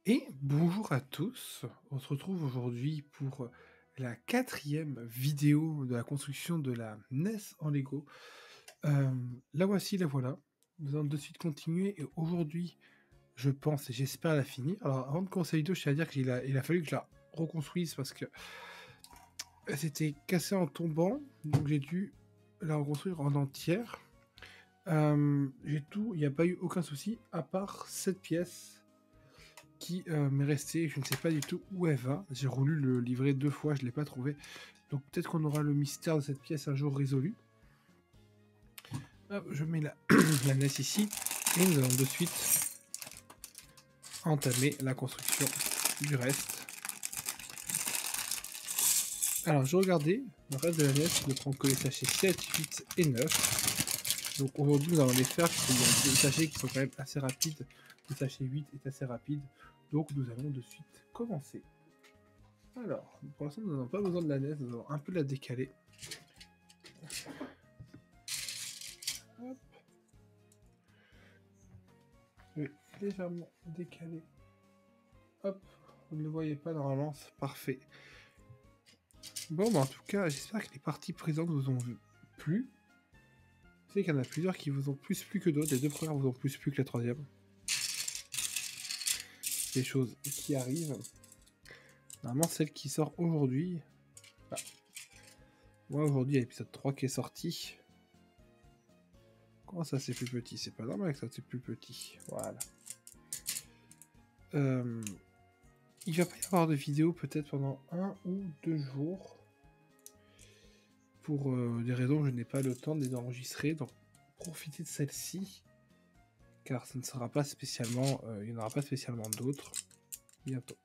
Et bonjour à tous, on se retrouve aujourd'hui pour la quatrième vidéo de la construction de la NES en Lego. La voici, la voilà. Nous allons de suite continuer et aujourd'hui, je pense et j'espère la finir. Alors avant de commencer la vidéo, je tiens à dire qu'il a fallu que je la reconstruise parce que elle s'était cassée en tombant, donc j'ai dû la reconstruire en entière. J'ai tout, il n'y a pas eu aucun souci à part cette pièce qui m'est restée, je ne sais pas du tout où elle va. J'ai voulu le livrer 2 fois, je ne l'ai pas trouvé. Donc peut-être qu'on aura le mystère de cette pièce un jour résolu. Hop, je mets la, la NES ici, et nous allons de suite entamer la construction du reste. Alors je regardais, le reste de la NES ne prend que les sachets 7, 8 et 9. Donc aujourd'hui nous allons les faire, parce qu'il y a des sachets qui sont quand même assez rapides. Le sachet 8 est assez rapide, donc nous allons de suite commencer. Alors, pour l'instant, nous n'avons pas besoin de la NES, nous allons un peu la décaler. Hop. Je vais légèrement décaler. Hop, vous ne le voyez pas normalement, c'est parfait. Bon, bah en tout cas, j'espère que les parties présentes vous ont plu. Je sais qu'il y en a plusieurs qui vous ont plus plu que d'autres, les deux premières vous ont plus plu que la troisième. Des choses qui arrivent. Normalement, celle qui sort aujourd'hui... Ah. Moi, aujourd'hui, il y a l'épisode 3 qui est sorti. Comment ça, c'est plus petit? C'est pas normal que ça, c'est plus petit. Voilà. Il va pas y avoir de vidéo peut-être pendant 1 ou 2 jours. Pour des raisons que je n'ai pas le temps de les enregistrer. Donc profitez de celle-ci. Car ça ne sera pas spécialement... il n'y en aura pas spécialement d'autres. Bientôt.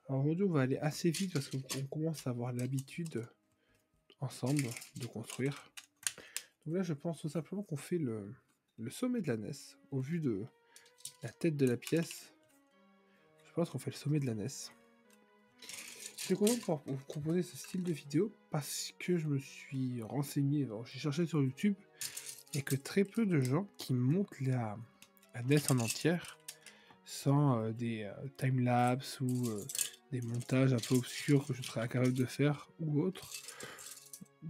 Alors aujourd'hui on va aller assez vite parce qu'on commence à avoir l'habitude ensemble de construire. Donc là je pense tout simplement qu'on fait le sommet de la NES. Au vu de la tête de la pièce, je pense qu'on fait le sommet de la NES. Je suis content de pouvoir vous proposer ce style de vidéo parce que je me suis renseigné, j'ai cherché sur YouTube et que très peu de gens qui montent la NES en entière sans des timelapse ou des montages un peu obscurs que je serais incapable de faire ou autre.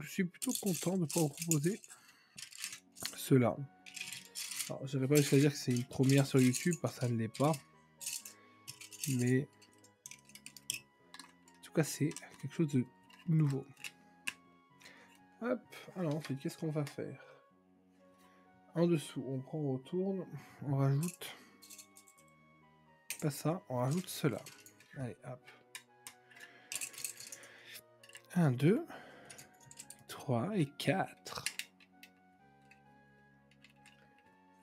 Je suis plutôt content de pouvoir vous proposer cela. Alors, je n'irai pas jusqu'à dire que c'est une première sur YouTube parce que ça ne l'est pas, mais en tout cas c'est quelque chose de nouveau. Hop, alors ensuite qu'est-ce qu'on va faire? En dessous, on prend, on retourne, on rajoute pas ça, on rajoute cela. Allez, hop. 1, 2, 3 et 4.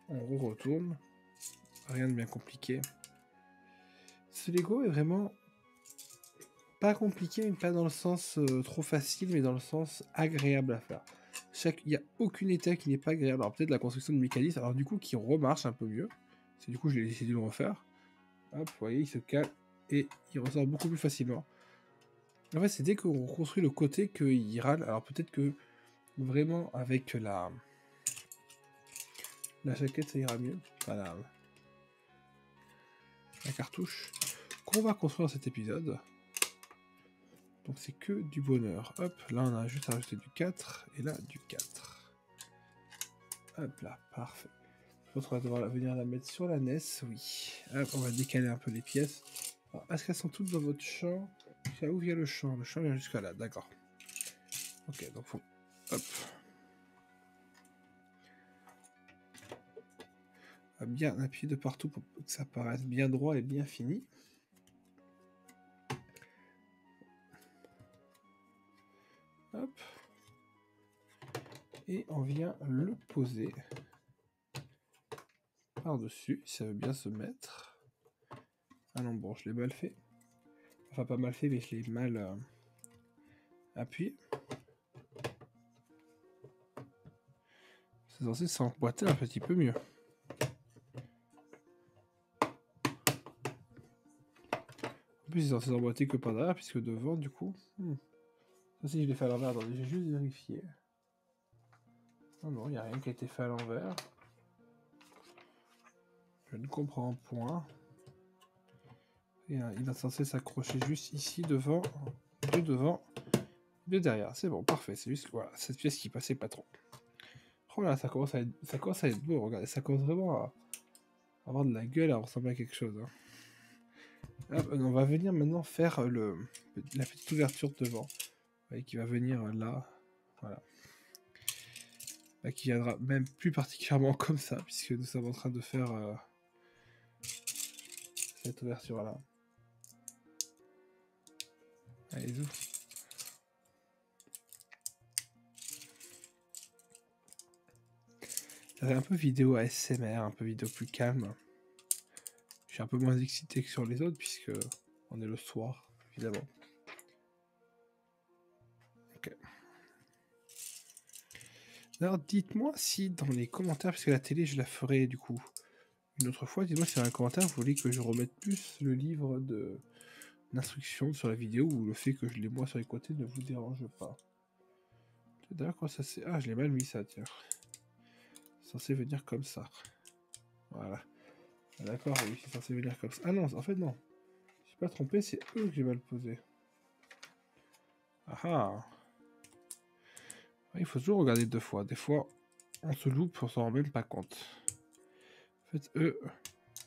On retourne. Rien de bien compliqué. Ce Lego est vraiment pas compliqué, mais pas dans le sens trop facile, mais dans le sens agréable à faire. Il n'y a aucune étape qui n'est pas agréable. Alors peut-être la construction de mécanisme, alors du coup qui remarche un peu mieux. C'est du coup je l'ai décidé de le refaire. Hop, vous voyez, il se cale et il ressort beaucoup plus facilement. En fait, c'est dès qu'on construit le côté qu'il râle. Alors peut-être que vraiment avec la jaquette ça ira mieux. Enfin, la cartouche qu'on va construire dans cet épisode. Donc c'est que du bonheur. Hop, là on a juste à rajouter du 4 et là du 4. Hop là, parfait. Je pense qu'on va devoir venir la mettre sur la NES, oui. Hop, on va décaler un peu les pièces. Est-ce qu'elles sont toutes dans votre champ? Où vient le champ? Le champ vient jusqu'à là, d'accord. Ok, donc faut... Hop. On va bien appuyer de partout pour que ça paraisse bien droit et bien fini. Hop. Et on vient le poser par-dessus, si ça veut bien se mettre. Ah non, bon, je l'ai mal fait. Enfin, pas mal fait, mais je l'ai mal appuyé. C'est censé s'emboîter un petit peu mieux. En plus, c'est censé s'emboîter que par derrière, puisque devant, du coup... Ça, si je l'ai fait à l'envers, attendez, j'ai juste vérifié. Non, non, il n'y a rien qui a été fait à l'envers. Je ne comprends point. Et, il est censé s'accrocher juste ici, devant, de derrière. C'est bon, parfait. C'est juste voilà, cette pièce qui passait pas trop. Oh là, ça commence à être beau. Regardez, ça commence vraiment à avoir de la gueule, à ressembler à quelque chose. Hein. Hop, on va venir maintenant faire la petite ouverture devant. Vous voyez, qui va venir là. Voilà. Là, qui viendra même plus particulièrement comme ça, puisque nous sommes en train de faire cette ouverture là. Allez, ouvre. Ça fait un peu vidéo ASMR, un peu vidéo plus calme. Je suis un peu moins excité que sur les autres, puisque on est le soir, évidemment. Ok. Alors, dites-moi si dans les commentaires, puisque la télé, je la ferai du coup une autre fois, dites-moi si dans les commentaires, vous voulez que je remette plus le livre d'instructions sur la vidéo, ou le fait que je l'ai moi sur les côtés ne vous dérange pas. D'ailleurs, quoi ça c'est... Ah, je l'ai mal mis ça, tiens. C'est censé venir comme ça. Voilà. Ah, d'accord, oui, c'est censé venir comme ça. Ah non, en fait, non. Je suis pas trompé, c'est eux que j'ai mal posé. Ah ah. Il faut toujours regarder deux fois. Des fois, on se loupe, on s'en rend même pas compte. En fait, eux,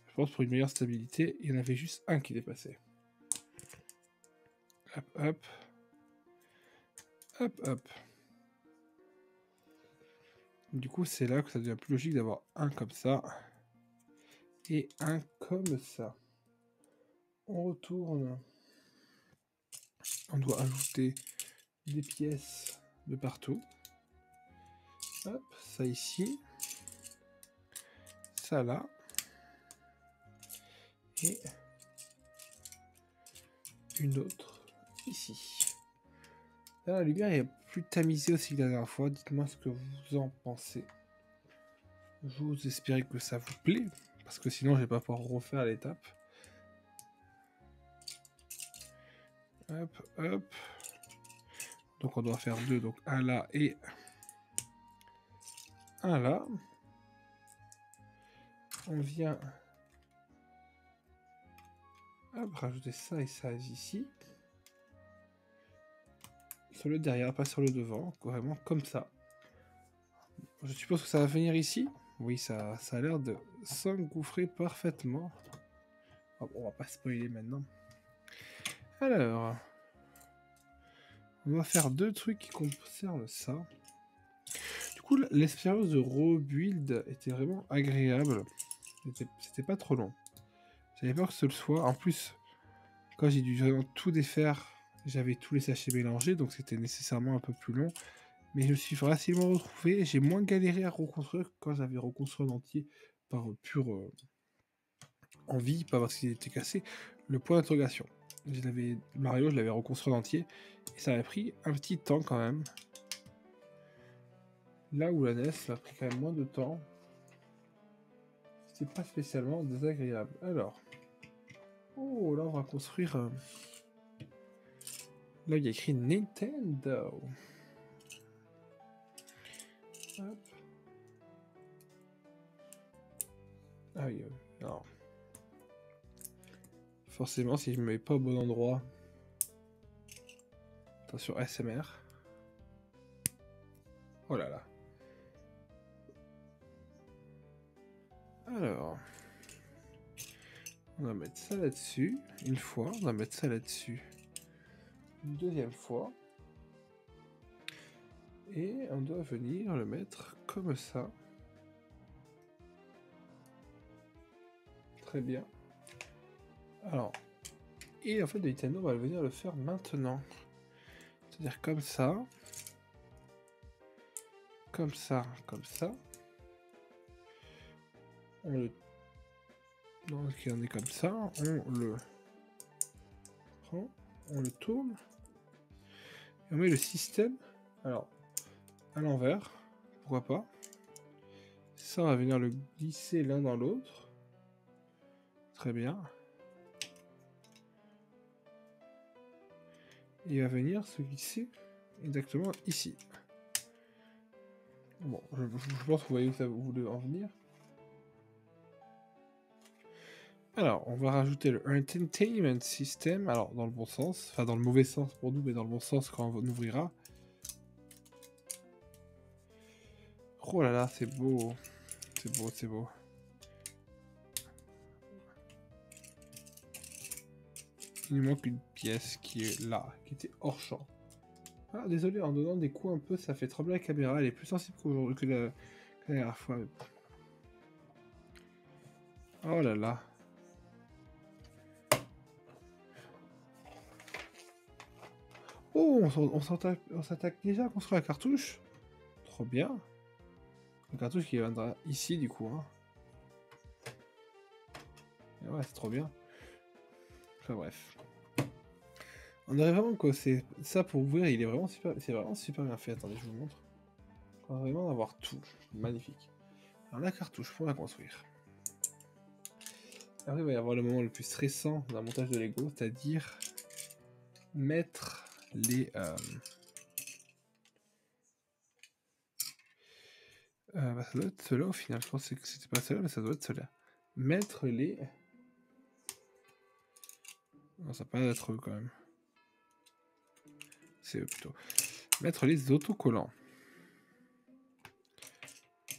je pense pour une meilleure stabilité, il y en avait juste un qui dépassait. Hop, hop. Hop, hop. Du coup, c'est là que ça devient plus logique d'avoir un comme ça. Et un comme ça. On retourne. On doit ajouter des pièces de partout. Hop, ça ici. Ça là. Et une autre ici. Là, la lumière est plus tamisée aussi que la dernière fois. Dites-moi ce que vous en pensez. J'ose espérer que ça vous plaît. Parce que sinon, je vais pas pouvoir refaire l'étape. Hop, hop. Donc on doit faire deux. Donc un là et un là. On vient hop, rajouter ça et ça ici. Sur le derrière, pas sur le devant. Vraiment comme ça. Je suppose que ça va venir ici. Oui, ça a l'air de s'engouffrer parfaitement. Oh, on va pas spoiler maintenant. Alors, on va faire deux trucs qui concernent ça. Du coup, l'expérience de rebuild était vraiment agréable. C'était pas trop long. J'avais peur que ce le soit. En plus, quand j'ai dû vraiment tout défaire, j'avais tous les sachets mélangés, donc c'était nécessairement un peu plus long. Mais je me suis facilement retrouvé. J'ai moins galéré à reconstruire que quand j'avais reconstruit en entier par pure envie, pas parce qu'il était cassé. Le point d'interrogation. Mario, je l'avais reconstruit en entier. Et ça m'a pris un petit temps quand même. Là où la NES, ça a pris quand même moins de temps. C'était pas spécialement désagréable. Alors. Oh, là on va construire... Là il y a écrit Nintendo. Hop. Ah oui, alors. Forcément, si je me mets pas au bon endroit... Attention, ASMR. Oh là là. Alors... On va mettre ça là-dessus, une fois. On va mettre ça là-dessus, une deuxième fois. Et on doit venir le mettre comme ça. Très bien. Alors, et en fait, Nintendo, on va venir le faire maintenant. C'est-à-dire comme ça. Comme ça, comme ça. On le... Non, ok, on est comme ça. On le prend, on le tourne. Et on met le système. Alors, à l'envers. Pourquoi pas. Ça, on va venir le glisser l'un dans l'autre. Très bien. Et il va venir se glisser exactement ici. Bon, je pense que vous voyez où ça vous voulez en venir. Alors, on va rajouter le Entertainment System. Alors, dans le bon sens. Enfin, dans le mauvais sens pour nous, mais dans le bon sens quand on ouvrira. Oh là là, c'est beau. C'est beau, c'est beau. Il nous manque une pièce qui est là, qui était hors champ. Ah, désolé, en donnant des coups un peu, ça fait trembler la caméra. Elle est plus sensible que la dernière fois. Oh là là. Oh, on s'attaque déjà à construire la cartouche. Trop bien. La cartouche qui viendra ici, du coup. Hein. Et ouais, c'est trop bien. Enfin bref. On dirait vraiment que c'est ça pour ouvrir, il est vraiment super, c'est vraiment super bien fait. Attendez, je vous montre. On va vraiment avoir tout. Magnifique. Alors la cartouche pour la construire. Après, il va y avoir le moment le plus stressant d'un montage de Lego, c'est-à-dire mettre les... bah, ça doit être ceux-là au final, je pensais que c'était pas ceux-là, mais ça doit être ceux-là. Mettre les... Non, ça peut pas être eux quand même. C'est eux plutôt. Mettre les autocollants.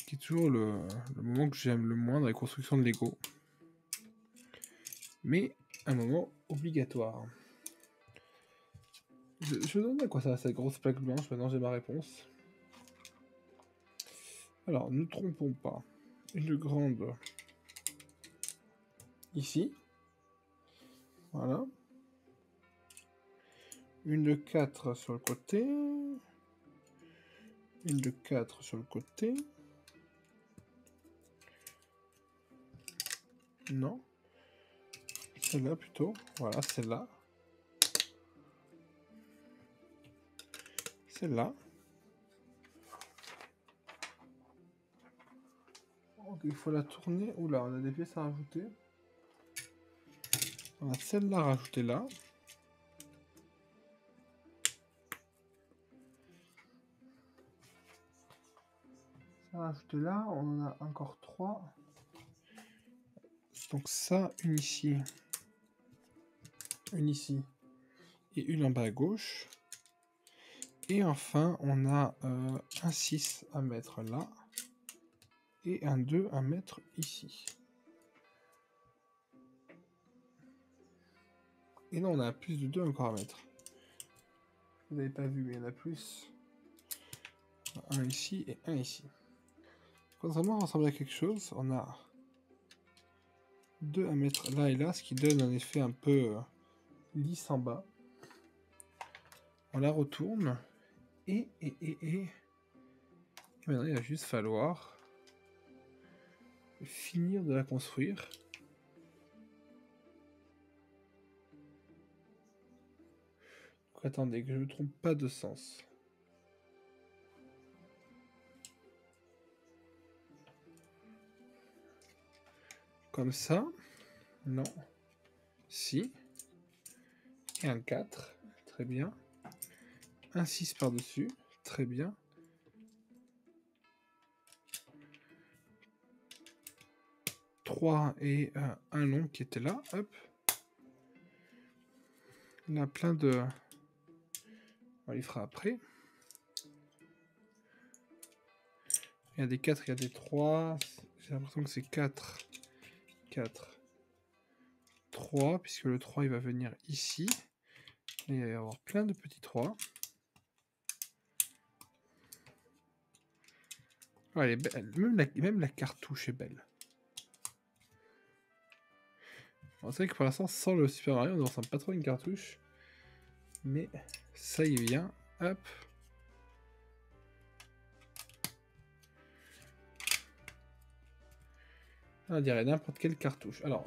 Qui est toujours le moment que j'aime le moins dans les constructions de Lego. Mais un moment obligatoire. Je me demande à quoi ça va cette grosse plaque blanche, maintenant j'ai ma réponse. Alors, ne nous trompons pas. Une grande ici. Voilà. Une de 4 sur le côté. Une de 4 sur le côté. Non. Celle-là plutôt. Voilà, celle-là. Celle-là. Donc il faut la tourner. Oula, on a des pièces à rajouter. On a celle-là rajoutée là. Ça rajouté là. On en a encore 3. Donc ça, une ici. Une ici. Et une en bas à gauche. Et enfin, on a un 6 à mettre là. Et un 2 à mettre ici. Et non, on a plus de 2 encore à mettre. Vous n'avez pas vu, mais il y en a plus. Un ici et un ici. Contrairement à ressembler à quelque chose, on a 2 à mettre là et là, ce qui donne un effet un peu lisse en bas. On la retourne. Et maintenant, il va juste falloir finir de la construire. Donc, attendez, que je ne me trompe pas de sens. Comme ça. Non. Si. Et un 4. Très bien. Un 6 par-dessus. Très bien. Et un long qui était là. Hop. On a plein de... On les fera après. Il y a des 4, il y a des 3. J'ai l'impression que c'est 4. 4. 3, puisque le 3 il va venir ici. Et il va y avoir plein de petits 3. Oh, elle est belle. Même la cartouche est belle. C'est vrai que pour l'instant, sans le Super Mario, on ne ressemble pas trop à une cartouche. Mais ça y vient. Hop. On dirait n'importe quelle cartouche. Alors,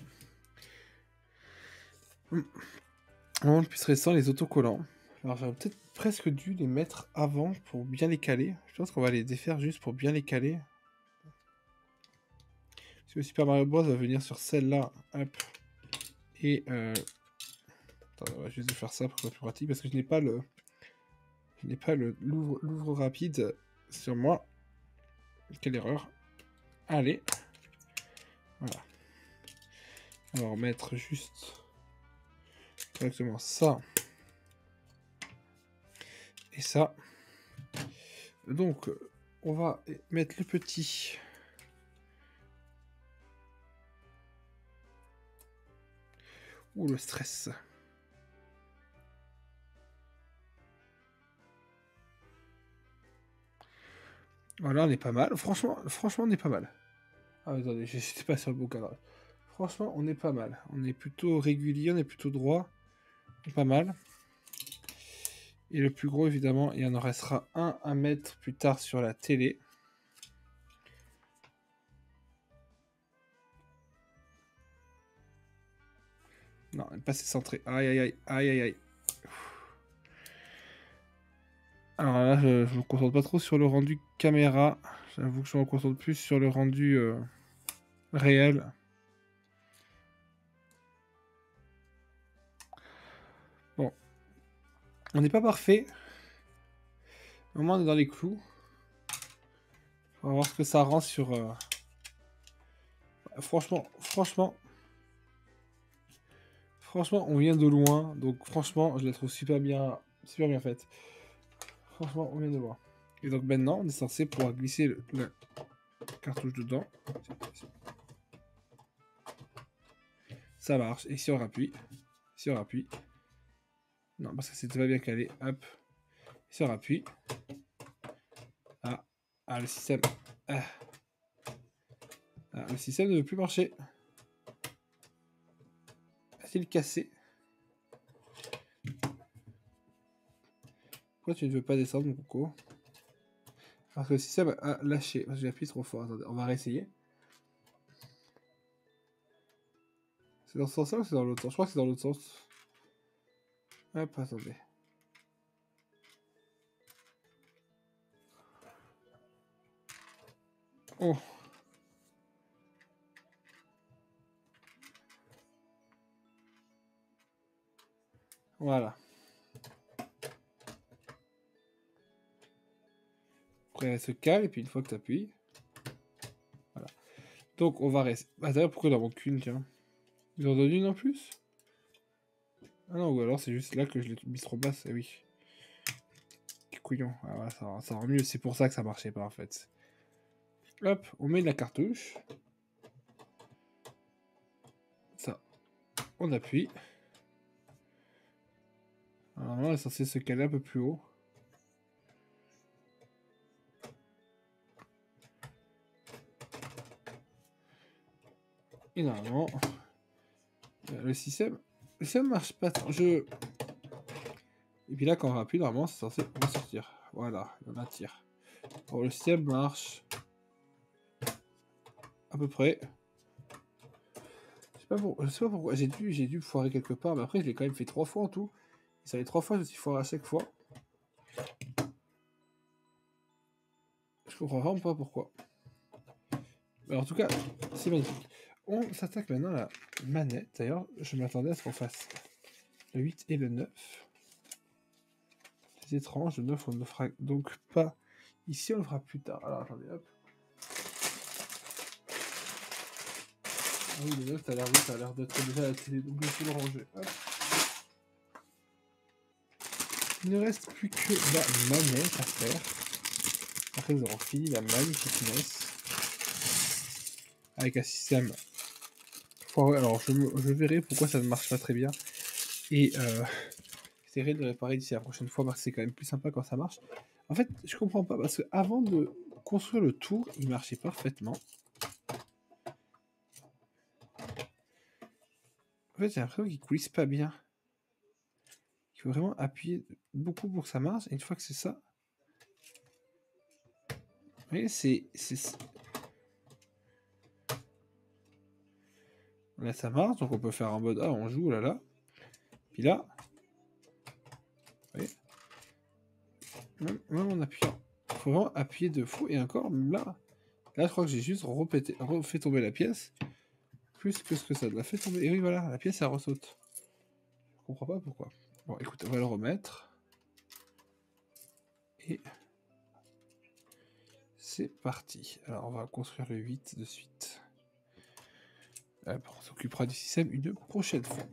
moment le plus récent, les autocollants. Alors, j'aurais peut-être presque dû les mettre avant pour bien les caler. Je pense qu'on va les défaire juste pour bien les caler. Parce que le Super Mario Bros va venir sur celle-là. Hop. Et attends, on va juste faire ça pour que ce soit plus pratique parce que je n'ai pas le. Je n'ai pas l'ouvre rapide sur moi. Quelle erreur. Allez. Voilà. On va remettre juste correctement ça et ça. Donc, on va mettre le petit. Ouh, le stress. Voilà, on est pas mal. Franchement, on est pas mal. Ah, attendez, j'étais pas sur le bon cadre. Franchement, on est pas mal. On est plutôt régulier, on est plutôt droit. On est pas mal. Et le plus gros, évidemment, il y en restera un à mettre plus tard sur la télé. Non, pas c'est centré. Aïe, aïe, aïe, aïe, aïe, aïe. Alors là, je me concentre pas trop sur le rendu caméra. J'avoue que je me concentre plus sur le rendu réel. Bon. On n'est pas parfait. Au moins, on est dans les clous. On va voir ce que ça rend sur... Franchement, on vient de loin. Donc, franchement, je la trouve super bien faite. Franchement, on vient de loin. Et donc, maintenant, on est censé pouvoir glisser la cartouche dedans. Ça marche. Et si on rappuie, non, parce que c'est pas bien calé. Hop. Si on rappuie. Ah, le système. Ah, le système ne veut plus marcher. A-t-il cassé? Pourquoi tu ne veux pas descendre, mon coco? Parce que le système a lâché. Parce que j'ai appuyé trop fort. Attendez, on va réessayer. C'est dans ce sens-là ou c'est dans l'autre sens? Je crois que c'est dans l'autre sens. Hop, attendez. Oh. Voilà. Après, elle se cale, et puis une fois que tu appuies. Voilà. Donc, on va rester. Ah, d'ailleurs, pourquoi il en manque qu'une, tiens? Ils en donnent une en plus? Ah non, ou alors c'est juste là que je l'ai mis trop basse. Eh oui. Couillon. Ah, voilà, ça rend mieux. C'est pour ça que ça marchait pas, en fait. Hop, on met la cartouche. Ça. On appuie. Normalement, elle est censée se caler un peu plus haut. Et normalement, le système marche pas trop. Et puis là, quand on appuie, normalement, c'est censé ressortir. Voilà, il y en a un tir. Bon, le système marche à peu près. Je sais pas pourquoi. J'ai dû foirer quelque part, mais après, je l'ai quand même fait 3 fois en tout. Et ça fait 3 fois, je me suis foiré à chaque fois. Je comprends vraiment pas pourquoi. Mais en tout cas, c'est magnifique. On s'attaque maintenant à la manette. D'ailleurs, je m'attendais à ce qu'on fasse le 8 et le 9. C'est étrange, le 9 on ne le fera donc pas ici, on le fera plus tard. Alors attendez, hop. Ah oui, le 9, ça a l'air d'être déjà à la télé, donc je vais le ranger. Hop. Il ne reste plus que la manette à faire. Après, nous aurons fini la magnifique NES. Avec un système. Alors, je verrai pourquoi ça ne marche pas très bien. Et j'essaierai de le réparer d'ici la prochaine fois parce que c'est quand même plus sympa quand ça marche. En fait, je comprends pas parce que avant de construire le tour, il marchait parfaitement. En fait, j'ai l'impression qu'il coulisse pas bien. Il faut vraiment appuyer beaucoup pour que ça marche. Et une fois que c'est ça, vous voyez, là, ça marche. Donc on peut faire en mode ah, on joue, là, là. Puis là, vous voyez, même en appuyant. Il faut vraiment appuyer de fou. Et encore, là, je crois que j'ai juste refait tomber la pièce. Plus que ce que ça l'a fait tomber. Et oui, voilà, la pièce, elle ressaute. Je comprends pas pourquoi. Bon, écoute, on va le remettre. Et c'est parti. Alors, on va construire le 8 de suite. On s'occupera du système une prochaine fois.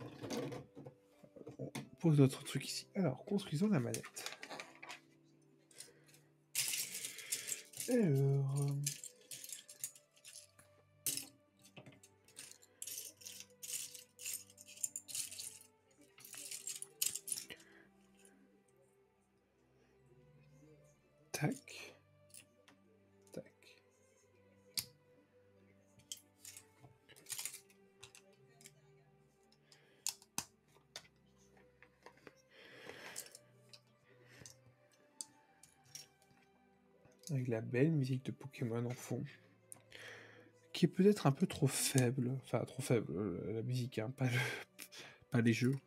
On pose notre truc ici. Alors, construisons la manette. Alors... Tac. Tac. Avec la belle musique de Pokémon en fond. Qui est peut-être un peu trop faible. Enfin, trop faible, la musique, hein, pas les jeux.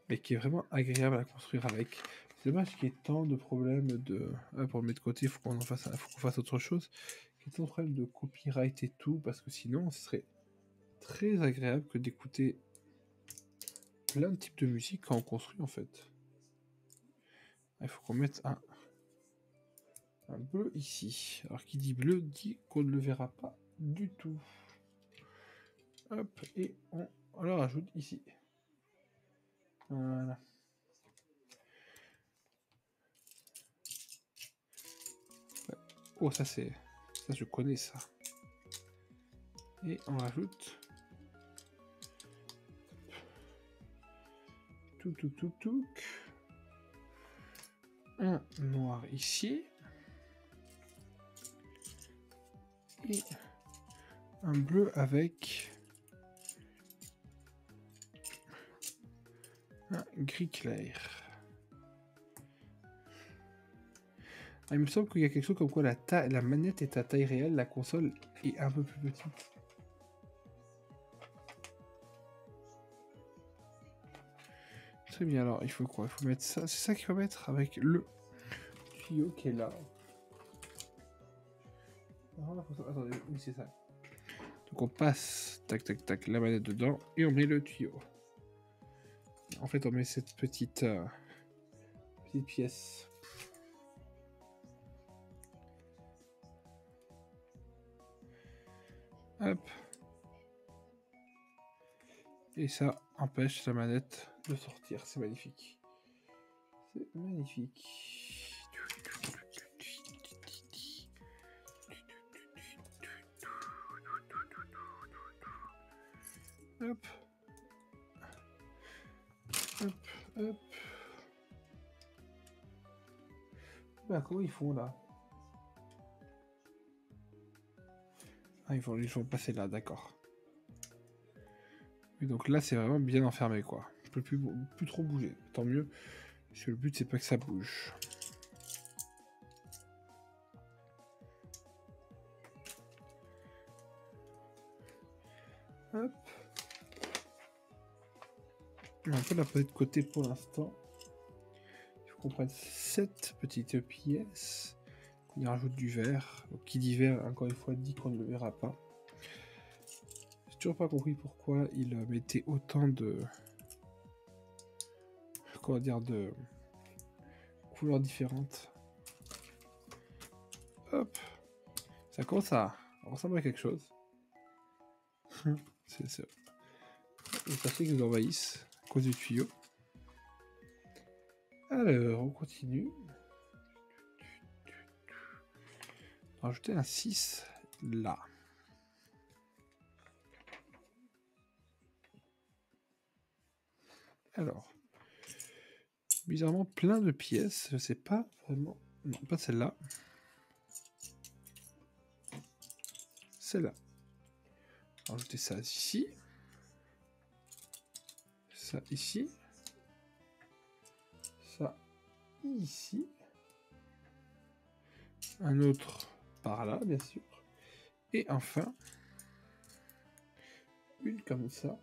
Mais qui est vraiment agréable à construire avec. C'est dommage qu'il y ait tant de problèmes de... Ah, pour le mettre de côté, faut qu'on fasse autre chose. Qu'il y ait tant de problèmes de copyright et tout, parce que sinon, ce serait très agréable que d'écouter plein de types de musique quand on construit, en fait. Il faut qu'on mette un bleu ici. Alors, qui dit bleu, dit qu'on ne le verra pas du tout. Hop, et on le rajoute ici. Voilà. Oh, ça c'est... Ça, je connais ça. Et on rajoute... Touc. Un noir ici. Et un bleu avec... un gris clair. Ah, il me semble qu'il y a quelque chose comme quoi la manette est à taille réelle, la console est un peu plus petite. Très bien, alors il faut quoi? Il faut mettre ça, c'est ça qu'il faut mettre avec le tuyau qui est là. Attendez, oui c'est ça. Donc on passe, tac, la manette dedans et on met le tuyau. En fait on met cette petite pièce. Hop. Et ça empêche la manette de sortir, c'est magnifique. C'est magnifique. Hop. Bah, comment ils font là? Ah, ils vont passer là, d'accord. Et donc là, c'est vraiment bien enfermé, quoi. On peut plus trop bouger. Tant mieux, parce que le but, c'est pas que ça bouge. Hop. On va la poser de côté pour l'instant. Il faut qu'on prenne cette petite pièce. On y rajoute du verre. Donc, qui dit verre, encore une fois, dit qu'on ne le verra pas. J'ai toujours pas compris pourquoi il mettait autant de... Comment dire, de couleurs différentes. Hop. Ça commence à ressembler à quelque chose. C'est ça. Les papiers qui nous envahissent à cause du tuyau. Alors, on continue. On va rajouter un 6 là. Alors, bizarrement plein de pièces. Je sais pas vraiment. Non, pas celle-là. Celle-là. On va rajouter ça ici. Ça ici. Ça ici. Un autre par là, bien sûr. Et enfin, une comme ça.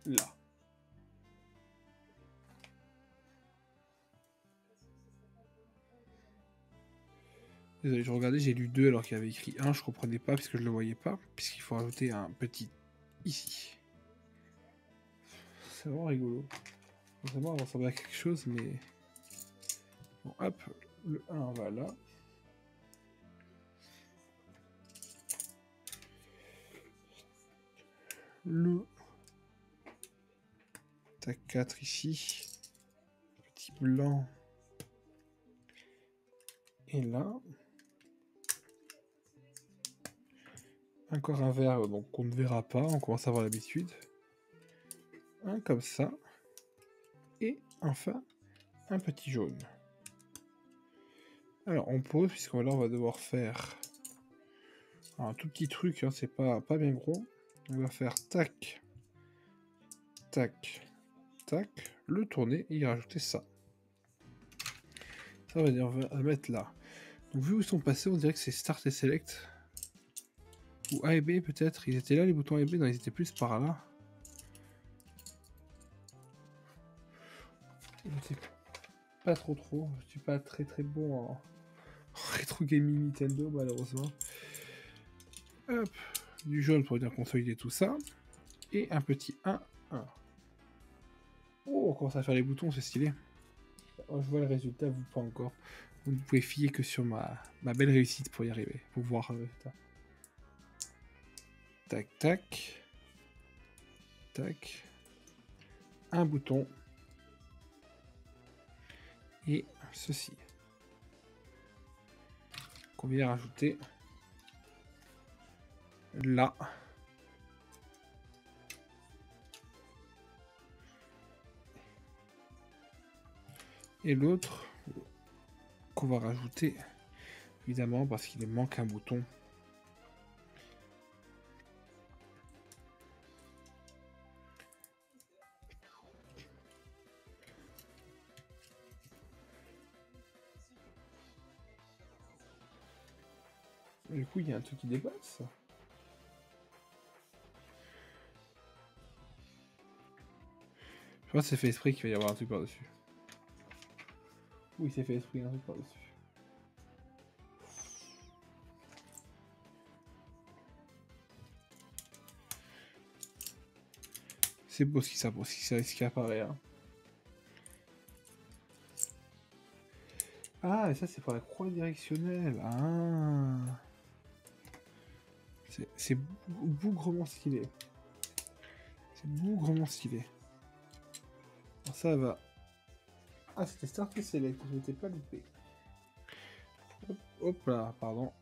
Là. Désolé, je regardais, j'ai lu 2 alors qu'il y avait écrit 1, je comprenais pas puisque je le voyais pas, puisqu'il faut rajouter un petit ici. C'est vraiment rigolo. Vraiment, ça ressemble à quelque chose, mais... Bon, hop, le 1 va là. le tac 4 ici. Petit blanc. Et là. Encore un vert, donc on ne verra pas, on commence à avoir l'habitude. Un comme ça. Et enfin, un petit jaune. Alors on pose, puisque là on va devoir faire un tout petit truc, hein, c'est pas bien gros. On va faire tac, tac, tac, le tourner et y rajouter ça. Ça va dire, on va mettre là. Donc vu où ils sont passés, on dirait que c'est Start et Select. Ou A et B peut-être, ils étaient là les boutons A et B, non ils étaient plus par là. Je sais pas trop, je suis pas très bon en rétro gaming Nintendo malheureusement. Hop, du jaune pour bien consolider tout ça. Et un petit 1, 1. Oh, on commence à faire les boutons, c'est stylé. Oh, je vois le résultat, vous pas encore. Vous ne pouvez fier que sur ma belle réussite pour y arriver, pour voir le résultat. Tac, tac. Tac. Un bouton. Et ceci. Qu'on vient rajouter là. Et l'autre qu'on va rajouter, évidemment, parce qu'il manque un bouton. Du coup, il y a un truc qui dépasse. Je pense que c'est fait esprit qu'il va y avoir un truc par-dessus. Oui, c'est fait esprit, un truc par-dessus. C'est beau ce qui apparaît. Hein. Ah, et ça c'est pour la croix directionnelle. Ah. C'est bougrement stylé. C'est bougrement stylé. Alors ça va. Ah, c'était Start et Select, je n'étais pas loupé. Hop là, pardon.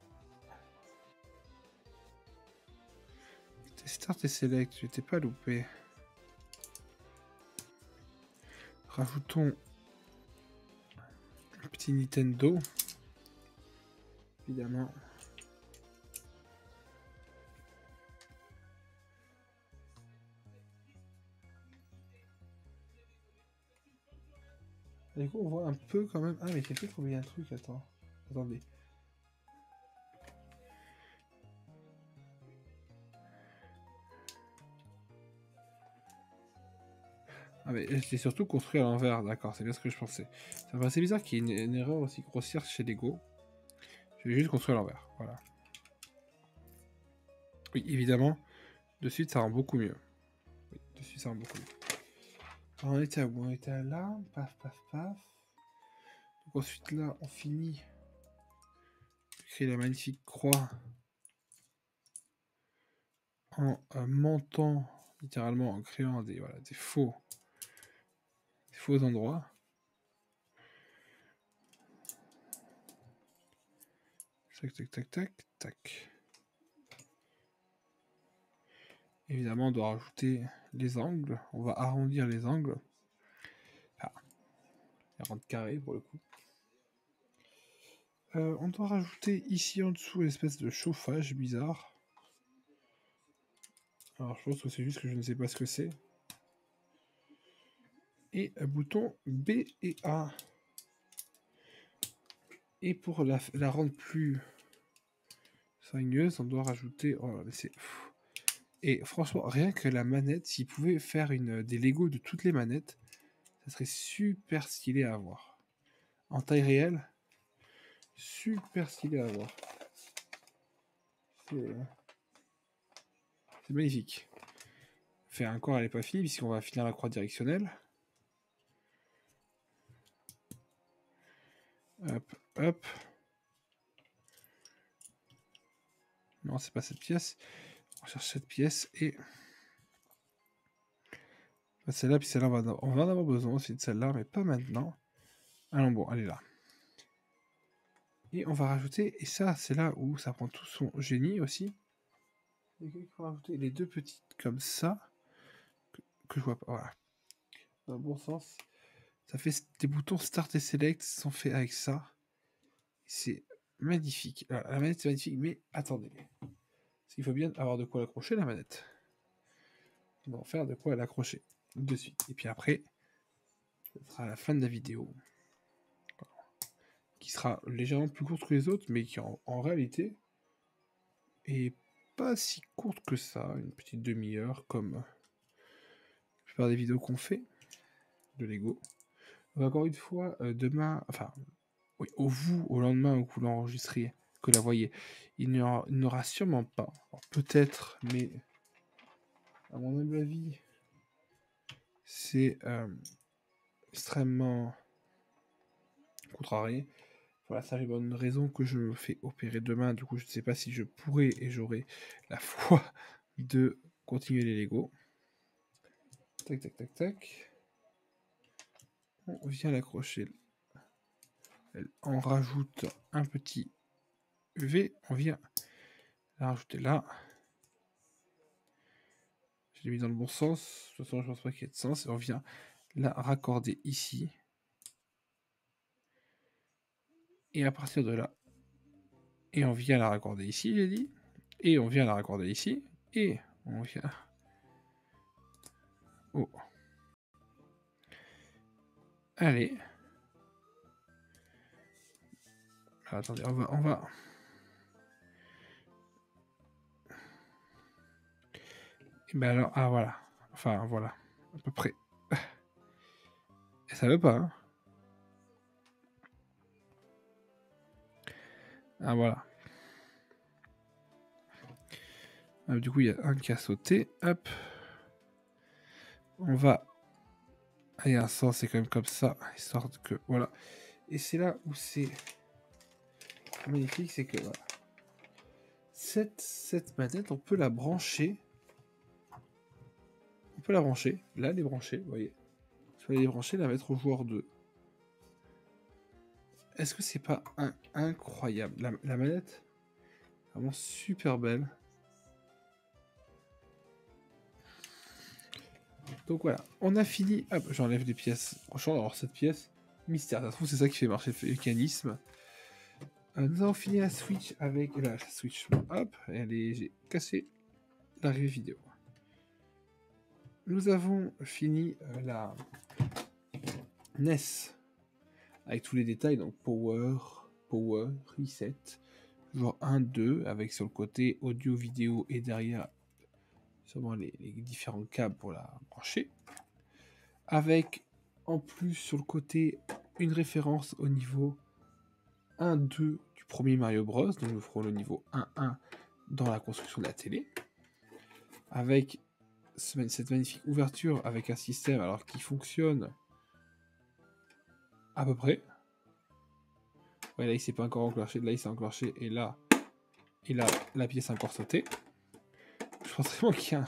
C'était Start et Select, je n'étais pas loupé. Rajoutons un petit Nintendo. Évidemment. Et du coup, on voit un peu quand même. Ah, mais j'ai fait trouver un truc, attends. Attendez. Ah, mais j'ai surtout construit à l'envers, d'accord, c'est bien ce que je pensais. Ça me paraissait bizarre qu'il y ait une erreur aussi grossière chez Lego. Je vais juste construire à l'envers, voilà. Oui, évidemment, de suite ça rend beaucoup mieux. Oui, de suite ça rend beaucoup mieux. Alors, on était à où? On était à là, paf, paf, paf. Donc ensuite là, on finit de créer la magnifique croix en montant, littéralement en créant des, voilà, des faux endroits. Tac, tac, tac, tac, tac. Évidemment, on doit rajouter les angles. On va arrondir les angles. Ah, les rendre carrés pour le coup. On doit rajouter ici en dessous l'espèce de chauffage bizarre. Alors je pense que c'est juste que je ne sais pas ce que c'est. Et un bouton B et A. Et pour la rendre plus soigneuse, on doit rajouter... Oh, c'est... Et franchement, rien que la manette, s'ils pouvaient faire des Lego de toutes les manettes, ça serait super stylé à voir. En taille réelle, super stylé à voir. C'est magnifique. Faire encore, elle n'est pas finie, puisqu'on va finir la croix directionnelle. Hop, hop. Non, c'est pas cette pièce. On cherche cette pièce et Celle-là, puis celle-là, on va en avoir besoin aussi de celle-là, mais pas maintenant. Allons, bon, elle est là. Et on va rajouter, et ça, c'est là où ça prend tout son génie aussi. Il faut rajouter les deux petites comme ça, que je vois pas, voilà. Dans le bon sens. Ça fait des boutons Start et Select, sont faits avec ça. C'est magnifique. Alors, la manette, c'est magnifique, mais attendez. Parce qu'il faut bien avoir de quoi l'accrocher, la manette. On va en faire de quoi l'accrocher de suite. Et puis après, ce sera la fin de la vidéo. Qui sera légèrement plus courte que les autres, mais qui en réalité est pas si courte que ça. Une petite demi-heure, comme la plupart des vidéos qu'on fait de Lego. Donc, encore une fois, demain, enfin, oui, au lendemain où vous l'enregistrez, que la voyez, il n'y aura sûrement pas. Peut-être, mais à mon humble avis, c'est extrêmement contrarié. Voilà, ça, j'ai bonne raison que je me fais opérer demain. Du coup, je ne sais pas si je pourrai et j'aurai la foi de continuer les Lego. Tac, tac, tac, tac. On vient l'accrocher. On rajoute un petit V. On vient la rajouter là. Je l'ai mis dans le bon sens. De toute façon, je pense pas qu'il y ait de sens. Et on vient la raccorder ici. Et à partir de là, et on vient la raccorder ici, j'ai dit. Et on vient la raccorder ici. Et on vient... Oh. Allez. Alors, attendez, on va... Et ben alors, ah voilà. Enfin, voilà. À peu près. Et ça veut pas, hein. Ah voilà. Ah, du coup, il y a un qui a sauté. Hop. On va... Ah, il y a un sens, c'est quand même comme ça. Histoire que... Voilà. Et c'est là où c'est magnifique, c'est que... Voilà. Cette manette, on peut la brancher. On peut la brancher. Là, elle est branchée, vous voyez. Je vais aller brancher, la mettre au joueur 2. Est-ce que c'est pas incroyable la manette, vraiment super belle. Donc voilà, on a fini. Hop, j'enlève les pièces. Franchement, alors cette pièce, mystère. Ça se trouve, c'est ça qui fait marcher le mécanisme. Nous avons fini la Switch avec la Switch. Hop, j'ai cassé l'arrivée vidéo. Nous avons fini la NES avec tous les détails, donc Power, Reset, genre 1, 2, avec sur le côté audio, vidéo et derrière sûrement les différents câbles pour la brancher. Avec en plus sur le côté une référence au niveau 1, 2 du premier Mario Bros. Donc nous ferons le niveau 1, 1 dans la construction de la télé. Avec cette magnifique ouverture avec un système alors qui fonctionne à peu près. Ouais, là il s'est pas encore enclenché, là il s'est enclenché et là la pièce a encore sauté. Je pense vraiment qu'il y a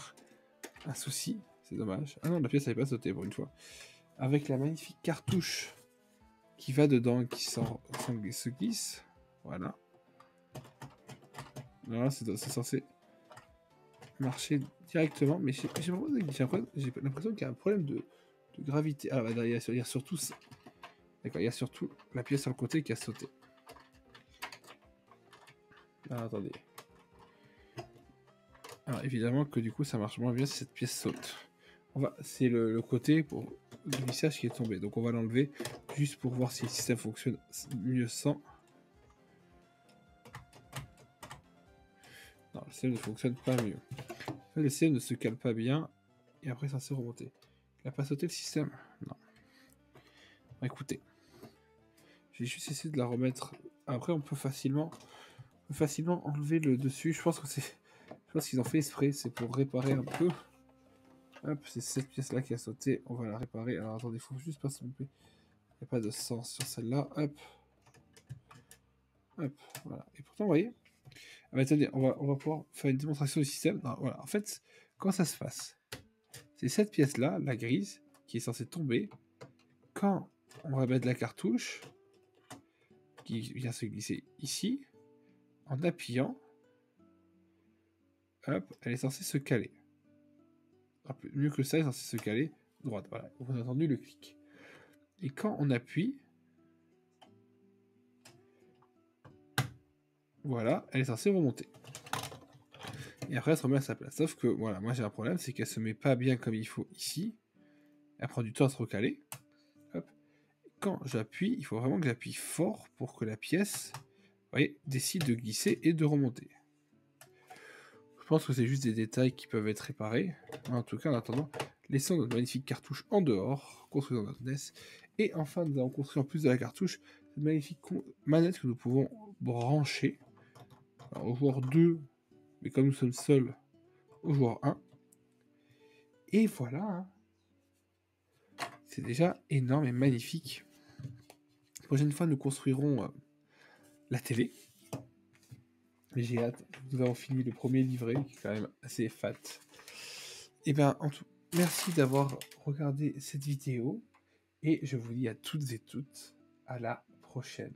un souci, c'est dommage. Ah non, la pièce n'avait pas sauté pour une fois. Avec la magnifique cartouche qui va dedans, qui se glisse. Voilà. Là, c'est censé marcher directement, mais j'ai l'impression qu'il y a un problème de gravité. Ah, bah, il y a surtout ça. D'accord, il y a surtout la pièce sur le côté qui a sauté. Ah, attendez. Alors évidemment que du coup ça marche moins bien si cette pièce saute. C'est le côté pour le glissage qui est tombé. Donc on va l'enlever juste pour voir si le système fonctionne mieux sans. Non, le système ne fonctionne pas mieux. En fait, le système ne se cale pas bien et après ça s'est remonté. Il n'a pas sauté le système? Non. Bon, écoutez. J'ai juste essayé de la remettre. Après on peut facilement enlever le dessus. Je pense qu'ils ont fait exprès. C'est pour réparer un peu. Hop, c'est cette pièce là qui a sauté. On va la réparer. Alors attendez, il faut juste pas se tromper. Il n'y a pas de sens sur celle-là. Hop. Hop. Voilà. Et pourtant, vous voyez. Ah, bah, attendez, on va pouvoir faire une démonstration du système. Non, voilà. En fait, comment ça se passe? c'est cette pièce-là, la grise, qui est censée tomber quand on va mettre la cartouche, qui vient se glisser ici, en appuyant, hop, elle est censée se caler. Un peu mieux que ça, elle est censée se caler droite. Voilà, vous avez entendu le clic. Et quand on appuie, voilà, elle est censée remonter. Et après, elle se remet à sa place. Sauf que, voilà, moi j'ai un problème, c'est qu'elle se met pas bien comme il faut ici. Elle prend du temps à se recaler. Hop. Quand j'appuie, il faut vraiment que j'appuie fort pour que la pièce, vous voyez, décide de glisser et de remonter. Je pense que c'est juste des détails qui peuvent être réparés. En tout cas, en attendant, laissons notre magnifique cartouche en dehors, construisons notre NES. Et enfin, nous avons construit en plus de la cartouche, cette magnifique manette que nous pouvons brancher. Alors, au joueur 2, mais comme nous sommes seuls, au joueur 1. Et voilà, hein. C'est déjà énorme et magnifique. La prochaine fois, nous construirons la télé. J'ai hâte. Nous avons fini le premier livret, qui est quand même assez fat. Et bien, en tout, merci d'avoir regardé cette vidéo. Et je vous dis à toutes et toutes, à la prochaine.